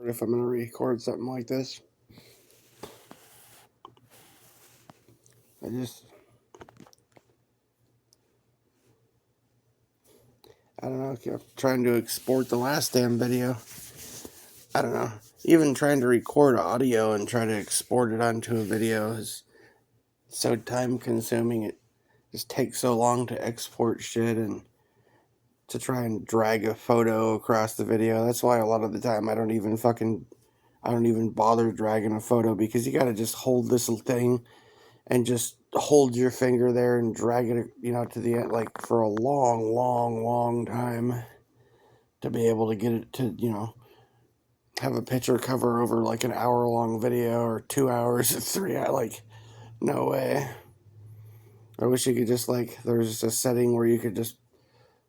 if I'm going to record something like this. I don't know, kept trying to export the last damn video. I don't know. Even trying to record audio and try to export it onto a video is so time consuming. It just takes so long to export shit and to try and drag a photo across the video. That's why a lot of the time I don't even bother dragging a photo, because you gotta just hold this thing and just hold your finger there and drag it, to the end, like for a long, long, long time to be able to get it to, have a picture cover over like an hour-long video or 2 hours, 3 hours. Like, no way. I wish you could just there's just a setting where you could just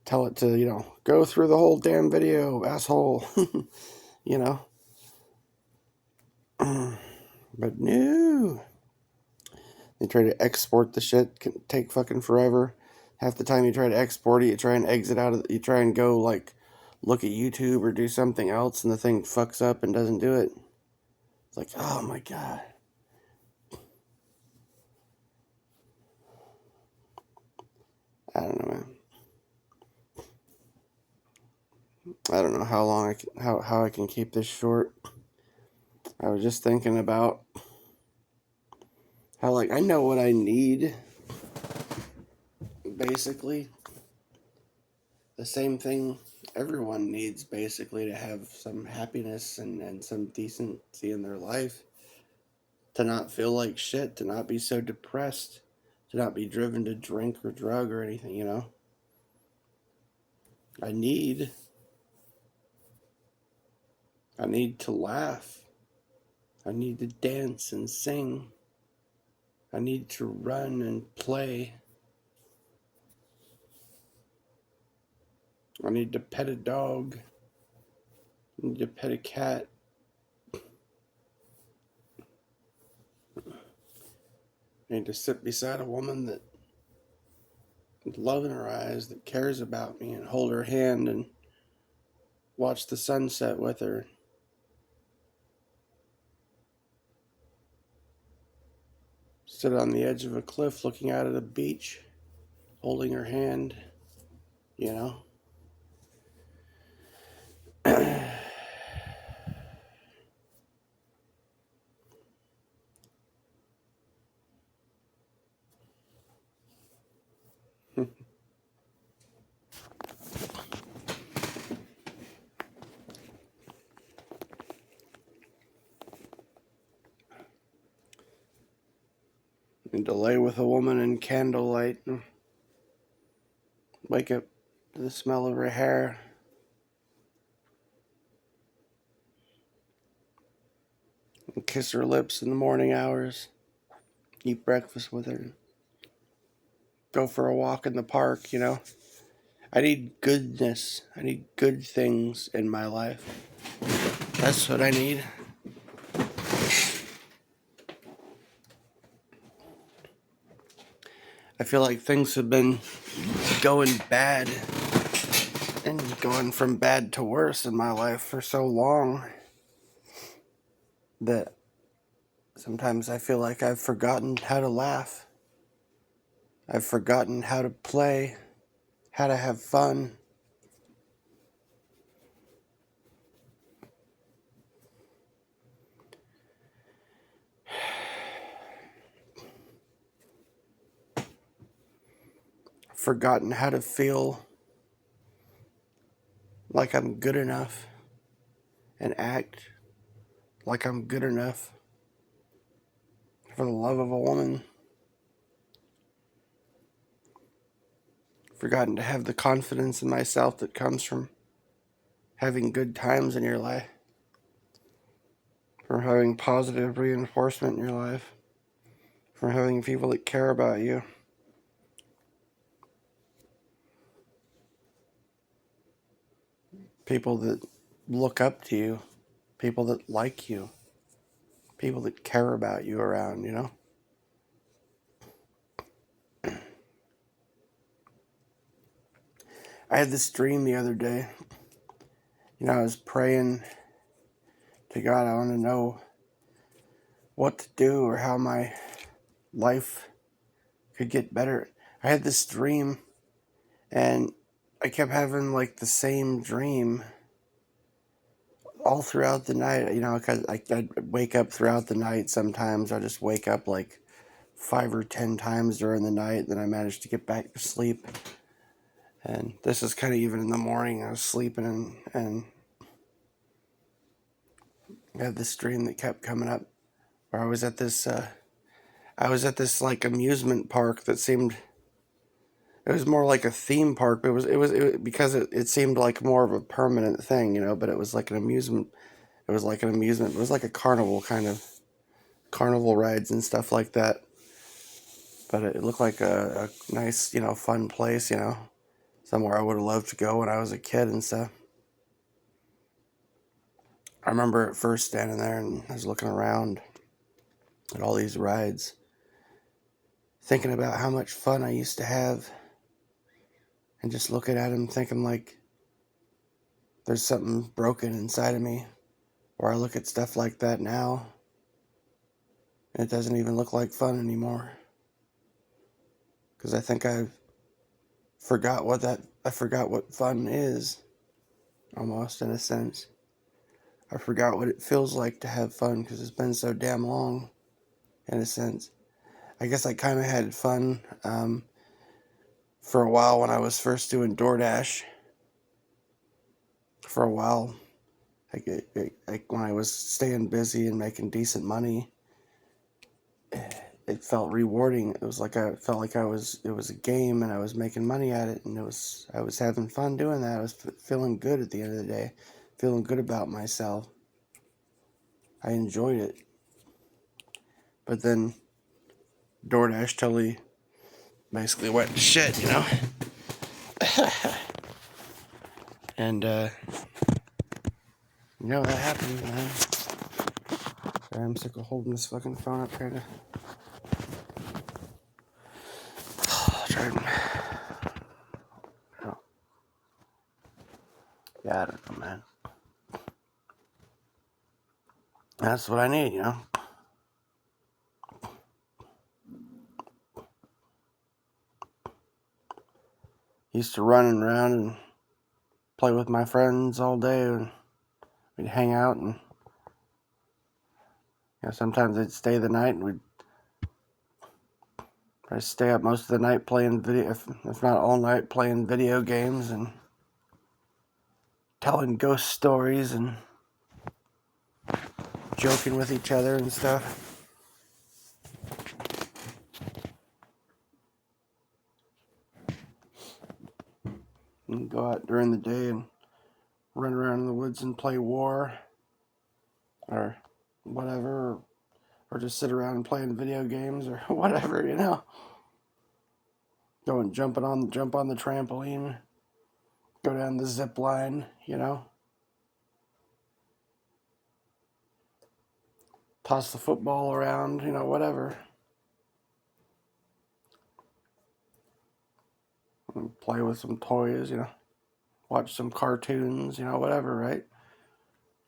tell it to, go through the whole damn video, asshole. you know. But no. They try to export the shit, can take fucking forever. Half the time you try to export it, you try and exit out of it, you try and go look at YouTube or do something else, and the thing fucks up and doesn't do it. It's like, oh my god. I don't know, man. I don't know how long how I can keep this short. I was just thinking about how I know what I need. Basically, the same thing everyone needs, basically, to have some happiness and some decency in their life. To not feel like shit, to not be so depressed, to not be driven to drink or drug or anything. I need to laugh. I need to dance and sing. I need to run and play. I need to pet a dog. I need to pet a cat. I need to sit beside a woman that, with love in her eyes, that cares about me, and hold her hand and watch the sunset with her. Sit on the edge of a cliff looking out at a beach, holding her hand, you know? And to lay with a woman in candlelight and wake up to the smell of her hair. And kiss her lips in the morning hours. Eat breakfast with her. Go for a walk in the park. I need goodness. I need good things in my life. That's what I need. I feel like things have been going bad and going from bad to worse in my life for so long that sometimes I feel like I've forgotten how to laugh. I've forgotten how to play, how to have fun. Forgotten how to feel like I'm good enough and act like I'm good enough for the love of a woman. Forgotten to have the confidence in myself that comes from having good times in your life, from having positive reinforcement in your life, from having people that care about you. People that look up to you, people that like you, people that care about you around. I had this dream the other day. I was praying to God, I want to know what to do or how my life could get better. I had this dream, and I kept having like the same dream all throughout the night. Because I'd wake up throughout the night. Sometimes I just wake up like 5 or 10 times during the night. Then I managed to get back to sleep. And this is kind of even in the morning. I was sleeping and I had this dream that kept coming up where I was at this like amusement park that seemed, it was more like a theme park, but it because it seemed like more of a permanent thing, but it was like an amusement. It was like an amusement. It was like a carnival kind of carnival rides and stuff like that. But it looked like a nice, fun place, somewhere I would have loved to go when I was a kid and stuff. I remember at first standing there and I was looking around at all these rides, thinking about how much fun I used to have, and just looking at them thinking like there's something broken inside of me, where I look at stuff like that now and it doesn't even look like fun anymore, because I think I forgot what fun is, almost in a sense. I forgot what it feels like to have fun because it's been so damn long, in a sense. I guess I kind of had fun for a while when I was first doing DoorDash. For a while, when I was staying busy and making decent money, it felt rewarding. It was like it was a game and I was making money at it, and I was having fun doing that. I was feeling good at the end of the day, feeling good about myself. I enjoyed it. But then DoorDash totally basically went to shit, And that happened, man. Sorry, I'm sick of holding this fucking phone up here to try and, oh, yeah, I don't know, man. That's what I need, Used to run around and play with my friends all day, and we'd hang out, and sometimes they'd stay the night, and we'd probably stay up most of the night playing video, if not all night, playing video games and telling ghost stories and joking with each other and stuff. And go out during the day and run around in the woods and play war or whatever, or just sit around playing video games or whatever, Go and jump on the trampoline, go down the zip line, toss the football around, whatever. And play with some toys, watch some cartoons, whatever, right?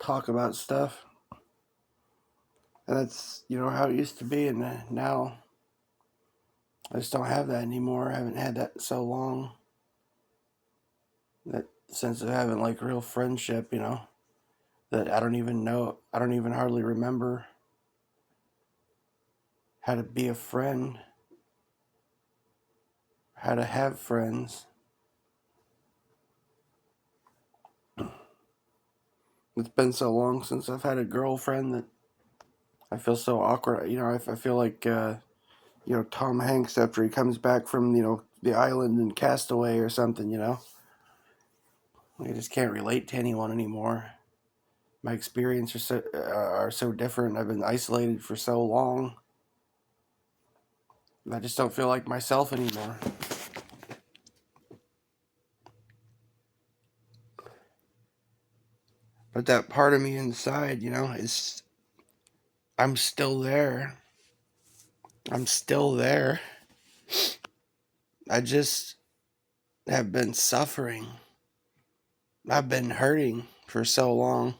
Talk about stuff. And that's, how it used to be, and now I just don't have that anymore. I haven't had that in so long. That sense of having like real friendship, that I don't even hardly remember how to be a friend, how to have friends. It's been so long since I've had a girlfriend that I feel so awkward. I feel like, Tom Hanks after he comes back from, the island in Castaway or something, I just can't relate to anyone anymore. My experiences are so different. I've been isolated for so long. I just don't feel like myself anymore. But that part of me inside, is I'm still there. I'm still there. I just have been suffering. I've been hurting for so long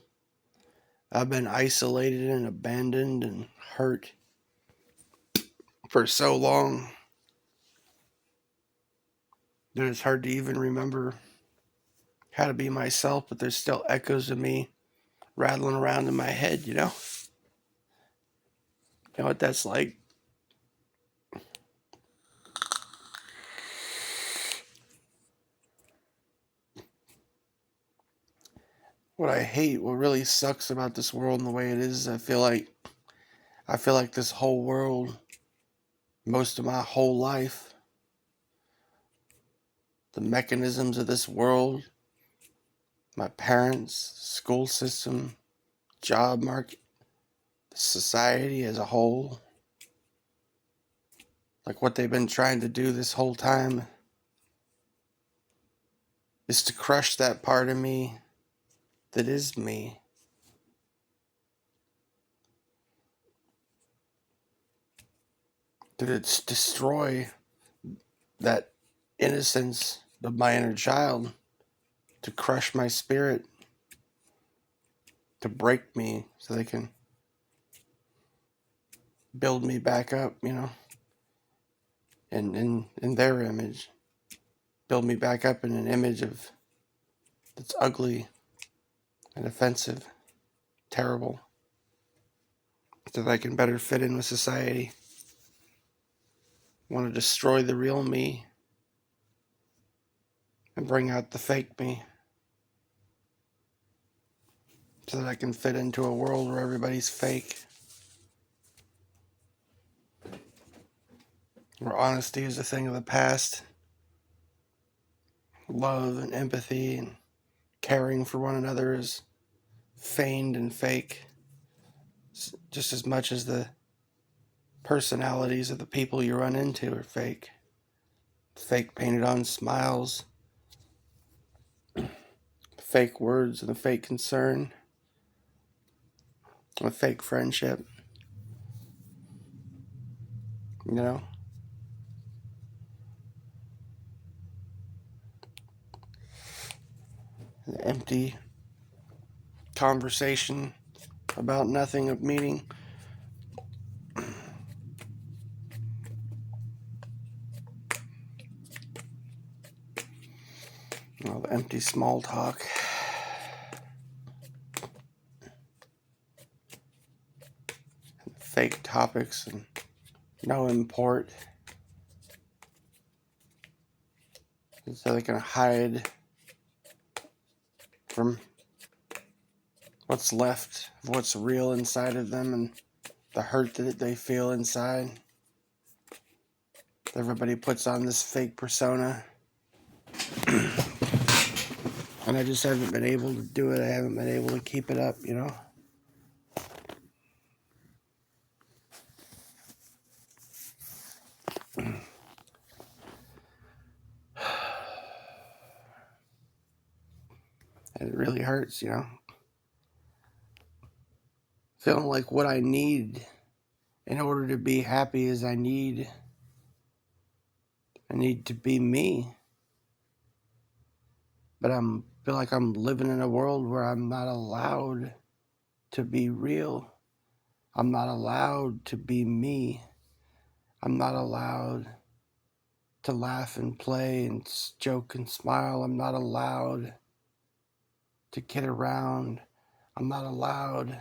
I've been isolated and abandoned and hurt for so long that it's hard to even remember how to be myself, but there's still echoes of me rattling around in my head, you know? You know what that's like? What I hate, what really sucks about this world and the way it is, I feel like this whole world, most of my whole life, the mechanisms of this world, my parents, school system, job market, society as a whole, like what they've been trying to do this whole time is to crush that part of me that is me. To destroy that innocence of my inner child, to crush my spirit, to break me so they can build me back up, you know, in their image. Build me back up in an image of that's ugly and offensive, terrible, so that I can better fit in with society. Want to destroy the real me and bring out the fake me so that I can fit into a world where everybody's fake, where honesty is a thing of the past, love and empathy and caring for one another is feigned and fake, just as much as the personalities of the people you run into are fake. Fake painted on smiles, fake words and a fake concern, a fake friendship, you know? An empty conversation about nothing of meaning. All the empty small talk. Fake topics and no import. So they can hide from what's left of what's real inside of them and the hurt that they feel inside. Everybody puts on this fake persona. And I just haven't been able to do it. I haven't been able to keep it up, you know? And it really hurts, you know? Feeling like what I need in order to be happy is I need to be me. But I feel like I'm living in a world where I'm not allowed to be real. I'm not allowed to be me. I'm not allowed to laugh and play and joke and smile. I'm not allowed to kid around. I'm not allowed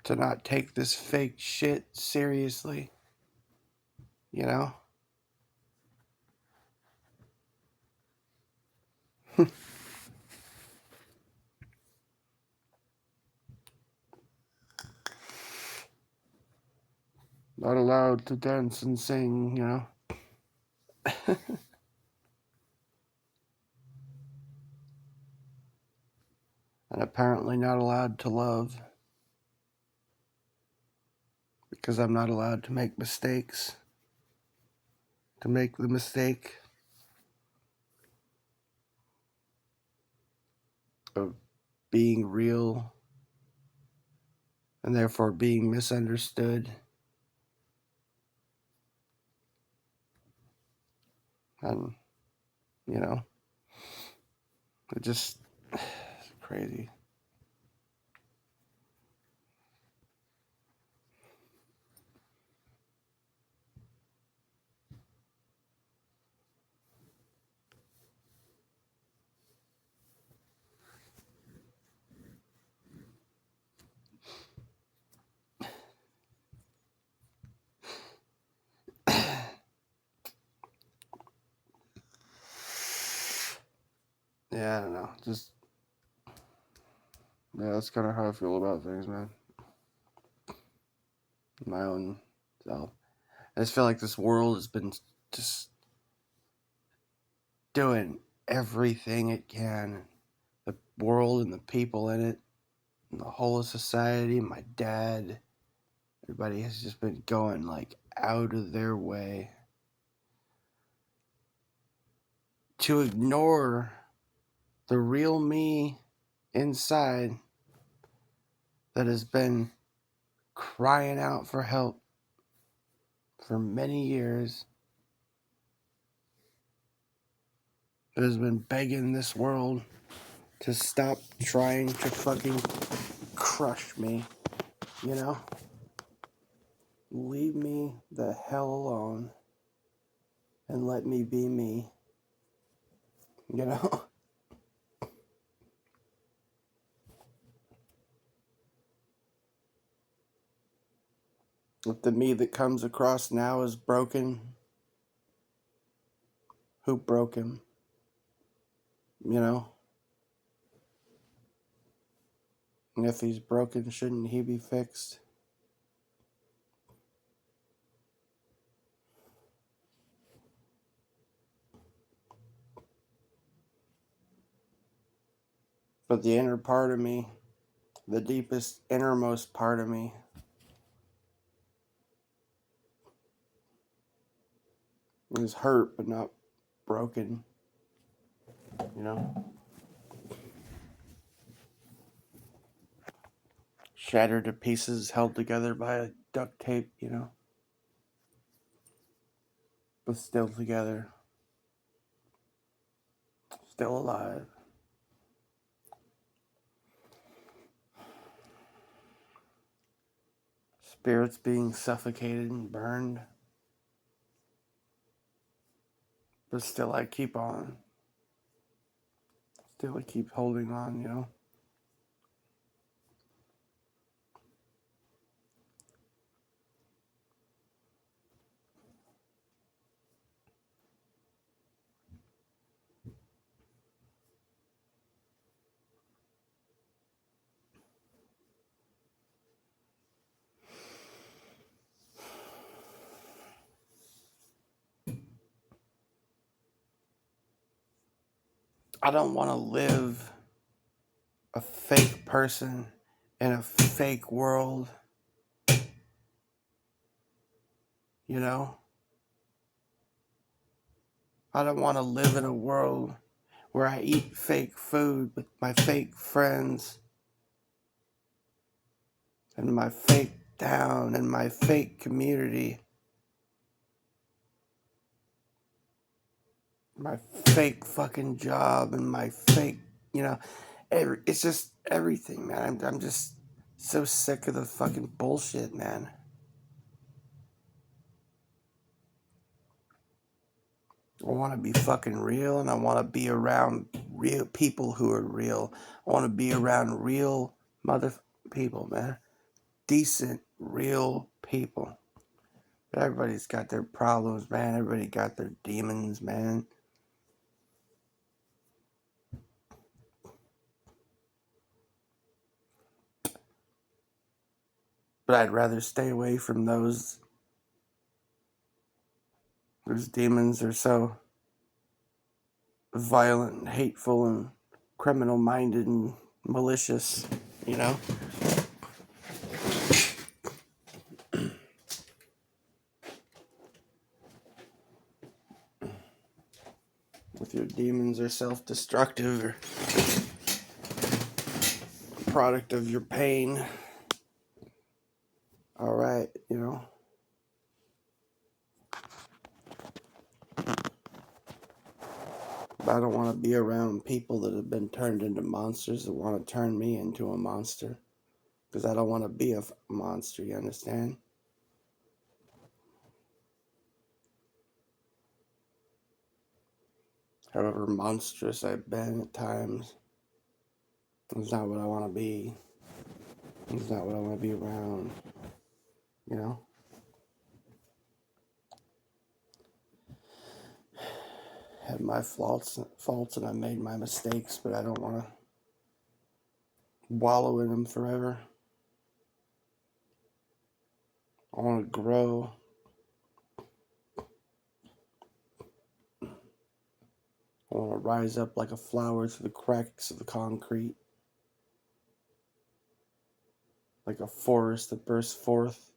to not take this fake shit seriously, you know? Not allowed to dance and sing, you know? And apparently not allowed to love because I'm not allowed to make mistakes. To make the mistake of being real and therefore being misunderstood. And, you know, it just crazy. Yeah, I don't know. Just, yeah, that's kind of how I feel about things, man. My own self. I just feel like this world has been just doing everything it can. The world and the people in it, and the whole of society, my dad, everybody has just been going like out of their way to ignore the real me inside that has been crying out for help for many years, that has been begging this world to stop trying to fucking crush me, you know? Leave me the hell alone and let me be me, you know? If the me that comes across now is broken, who broke him, you know? And if he's broken, shouldn't he be fixed? But the inner part of me, the deepest, innermost part of me, is hurt but not broken, you know? Shattered to pieces, held together by a duct tape, you know? But still together, still alive. Spirits being suffocated and burned. But still I keep on. Still I keep holding on, you know? I don't want to live a fake person in a fake world, you know? I don't want to live in a world where I eat fake food with my fake friends and my fake town and my fake community, my fake fucking job and my fake, you know, it's just everything, man. I'm just so sick of the fucking bullshit, man. I want to be fucking real, and I want to be around real people who are real. I want to be around real mother people, man. Decent, real people. But everybody's got their problems, man. Everybody got their demons, man. But I'd rather stay away from those. Those demons are so violent and hateful and criminal minded and malicious, you know? If your demons are self destructive or product of your pain, alright, you know? I don't want to be around people that have been turned into monsters that want to turn me into a monster. Because I don't want to be a monster, you understand? However monstrous I've been at times, it's not what I want to be. It's not what I want to be around, you know? Had my faults and I made my mistakes, but I don't want to wallow in them forever. I want to grow. I want to rise up like a flower through the cracks of the concrete, like a forest that bursts forth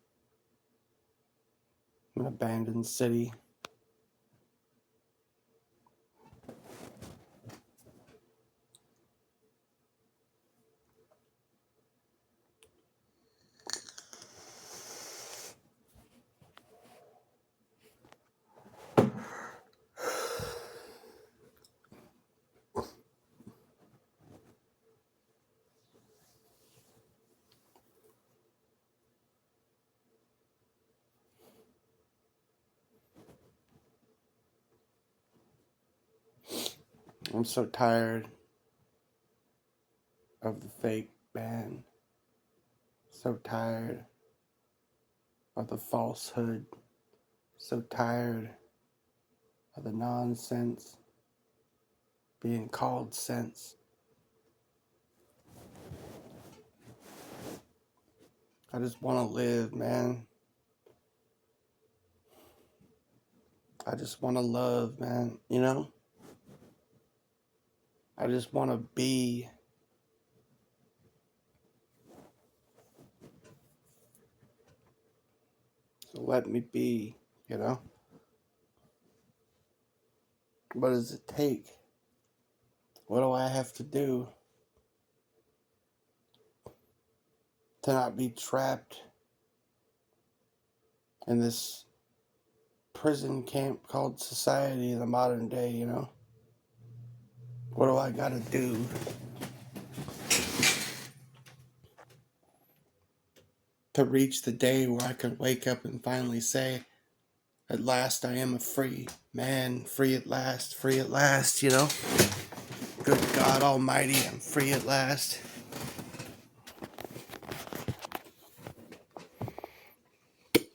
in an abandoned city. I'm so tired of the fake band. So tired of the falsehood. So tired of the nonsense being called sense. I just want to live, man. I just want to love, man. You know? I just want to be. So let me be, you know? What does it take? What do I have to do to not be trapped in this prison camp called society in the modern day, you know? What do I gotta do to reach the day where I can wake up and finally say, at last I am a free man, free at last, you know? Good God Almighty, I'm free at last.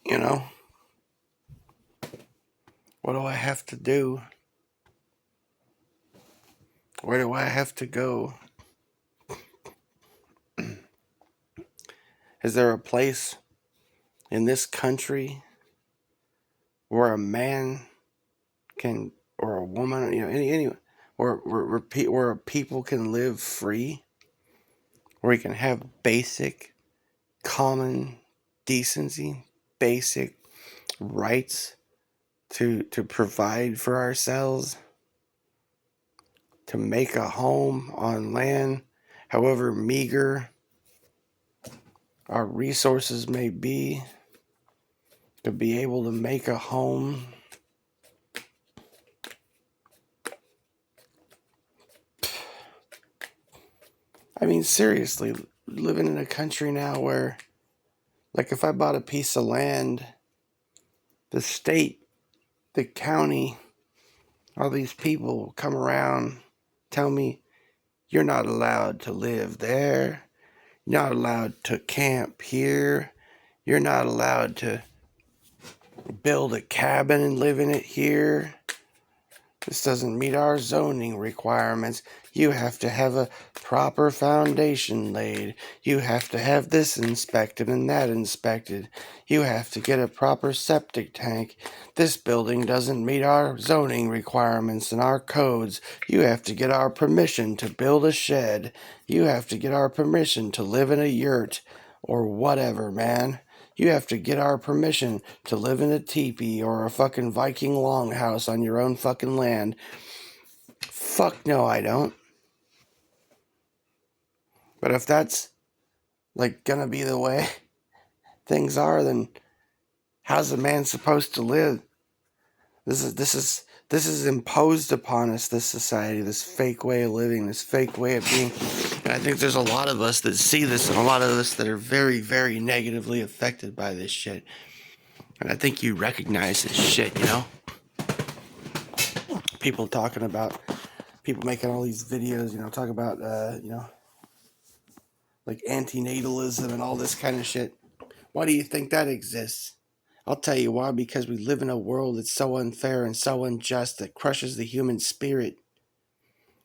You know? What do I have to do? Where do I have to go? Is there a place in this country where a man can, or a woman, you know, any where people can live free, where we can have basic, common decency, basic rights to provide for ourselves, to make a home on land, however meager our resources may be, to be able to make a home. I mean, seriously, living in a country now where, like, if I bought a piece of land, the state, the county, all these people will come around, tell me, you're not allowed to live there. You're not allowed to camp here. You're not allowed to build a cabin and live in it here. This doesn't meet our zoning requirements. You have to have a proper foundation laid. You have to have this inspected and that inspected. You have to get a proper septic tank. This building doesn't meet our zoning requirements and our codes. You have to get our permission to build a shed. You have to get our permission to live in a yurt or whatever, man. You have to get our permission to live in a teepee or a fucking Viking longhouse on your own fucking land. Fuck no, I don't. But if that's, like, gonna be the way things are, then how's a man supposed to live? This This is imposed upon us, this society, this fake way of living, this fake way of being. And I think there's a lot of us that see this and a lot of us that are very, very negatively affected by this shit. And I think you recognize this shit, you know? People talking about, people making all these videos, you know, talk about, you know, like antinatalism and all this kind of shit. Why do you think that exists? I'll tell you why, because we live in a world that's so unfair and so unjust that crushes the human spirit,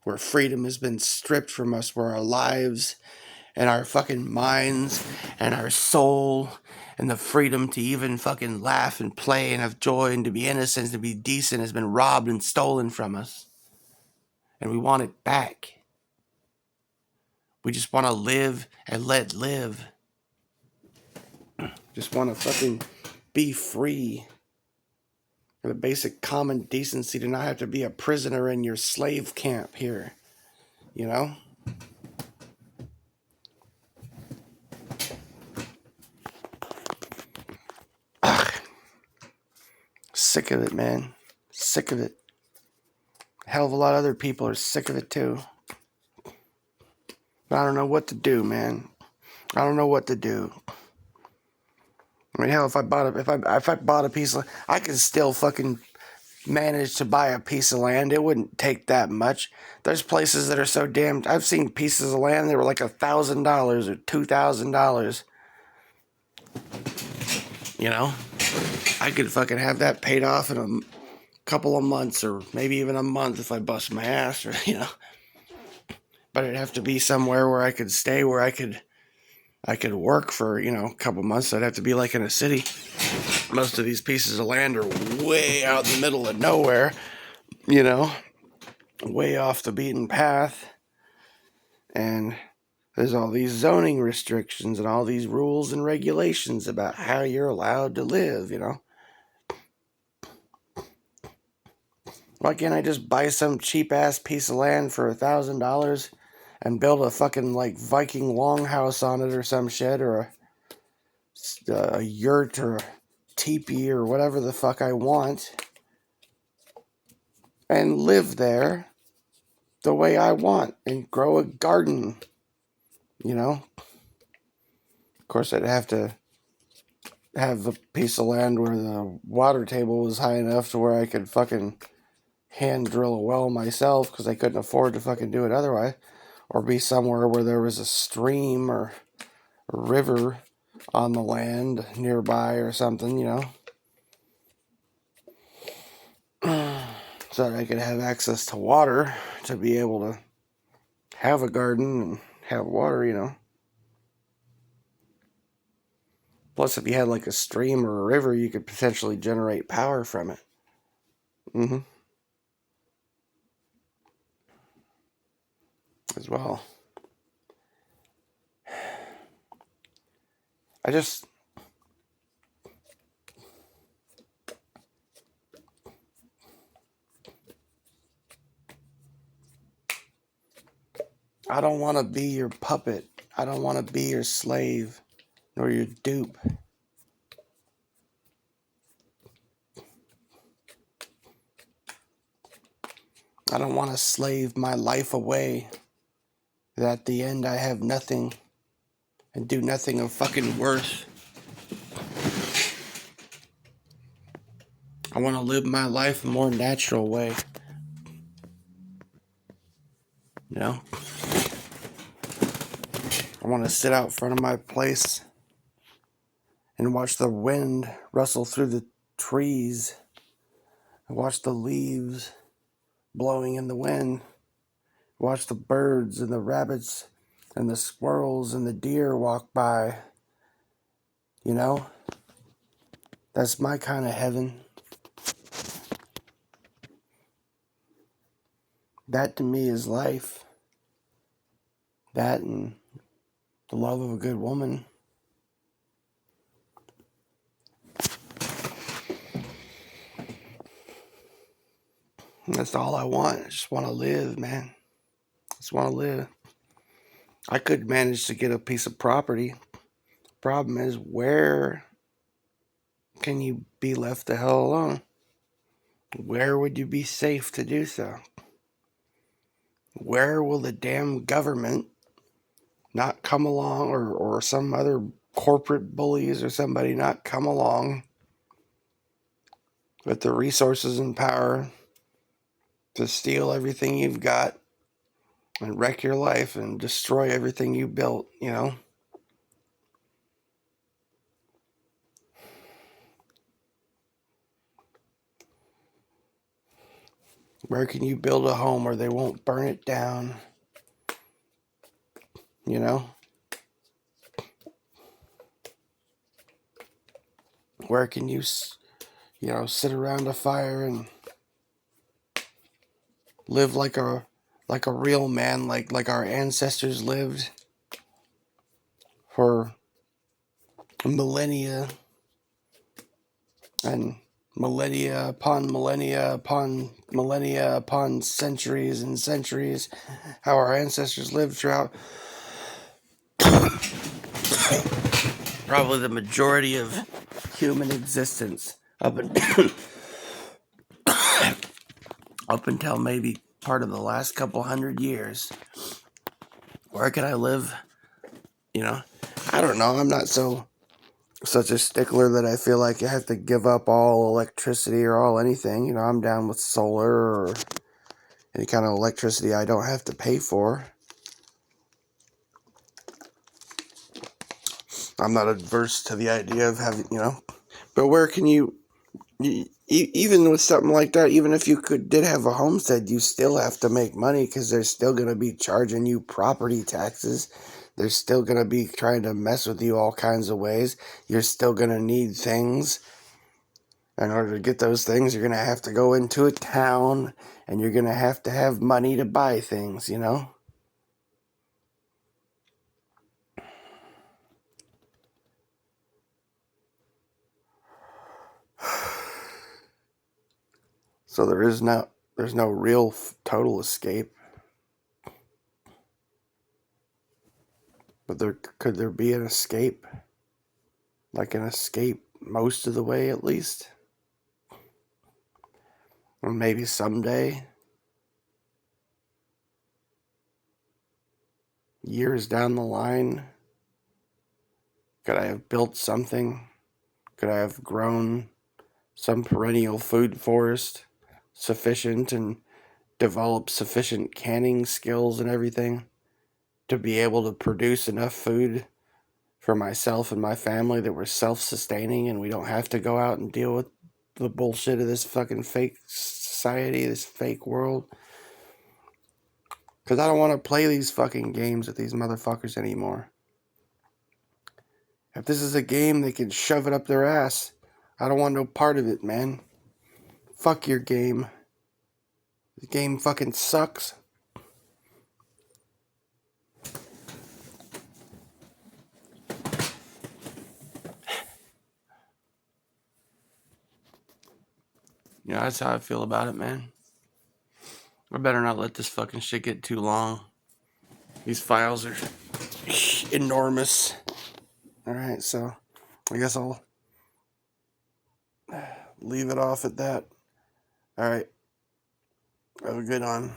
where freedom has been stripped from us, where our lives and our fucking minds and our soul and the freedom to even fucking laugh and play and have joy and to be innocent and to be decent has been robbed and stolen from us. And we want it back. We just want to live and let live. Just want to fucking be free. The basic common decency to not have to be a prisoner in your slave camp here. You know? Ugh. Sick of it, man. Sick of it. Hell of a lot of other people are sick of it too. But I don't know what to do, man. I don't know what to do. I mean, hell, if I bought a piece of, I could still fucking manage to buy a piece of land. It wouldn't take that much. There's places that are so damn. I've seen pieces of land that were like $1,000 or $2,000. You know, I could fucking have that paid off in a couple of months or maybe even a month if I bust my ass, or you know. But it'd have to be somewhere where I could stay, where I could work for, you know, a couple months. I'd have to be like in a city. Most of these pieces of land are way out in the middle of nowhere, you know, way off the beaten path. And there's all these zoning restrictions and all these rules and regulations about how you're allowed to live, you know. Why can't I just buy some cheap ass piece of land for $1,000 and build a fucking like Viking longhouse on it or some shit, or a yurt or a teepee or whatever the fuck I want, and live there the way I want and grow a garden, you know? Of course, I'd have to have a piece of land where the water table was high enough to where I could fucking hand drill a well myself, because I couldn't afford to fucking do it otherwise. Or be somewhere where there was a stream or a river on the land nearby or something, you know? So that I could have access to water to be able to have a garden and have water, you know? Plus, if you had like a stream or a river, you could potentially generate power from it. Mm-hmm. As well. I just... I don't want to be your puppet. I don't want to be your slave, nor your dupe. I don't want to slave my life away, that at the end I have nothing and do nothing of fucking worth. I want to live my life a more natural way. You know? I want to sit out front of my place and watch the wind rustle through the trees and watch the leaves blowing in the wind. Watch the birds and the rabbits and the squirrels and the deer walk by. You know? That's my kind of heaven. That to me is life. That and the love of a good woman. That's all I want. I just want to live, man. I just want to live. I could manage to get a piece of property. Problem is, where can you be left the hell alone? Where would you be safe to do so? Where will the damn government not come along, or some other corporate bullies or somebody not come along with the resources and power to steal everything you've got and wreck your life and destroy everything you built, you know? Where can you build a home where they won't burn it down, you know? Where can you, sit around a fire and live like a real man, like our ancestors lived for millennia and millennia upon millennia upon millennia upon centuries and centuries, how our ancestors lived throughout probably the majority of human existence up until maybe part of the last couple hundred years. Where can I live? You know, I don't know. I'm not such a stickler that I feel like I have to give up all electricity or all anything. You know, I'm down with solar or any kind of electricity I don't have to pay for. I'm not adverse to the idea of having, but where can even with something like that, even if you did have a homestead, you still have to make money because they're still going to be charging you property taxes. They're still going to be trying to mess with you all kinds of ways. You're still going to need things. In order to get those things, you're going to have to go into a town and you're going to have money to buy things, you know? So there's no real total escape. But could there be an escape? Like an escape most of the way at least? Or maybe someday, years down the line, could I have built something? Could I have grown some perennial food forest sufficient and developed sufficient canning skills and everything to be able to produce enough food for myself and my family that we're self-sustaining and we don't have to go out and deal with the bullshit of this fucking fake society, this fake world? Because I don't want to play these fucking games with these motherfuckers anymore. If this is a game, they can shove it up their ass. I don't want no part of it, man. Fuck your game. The game fucking sucks. That's how I feel about it, man. I better not let this fucking shit get too long. These files are enormous. Alright, so I guess I'll leave it off at that. Alright, have a good one.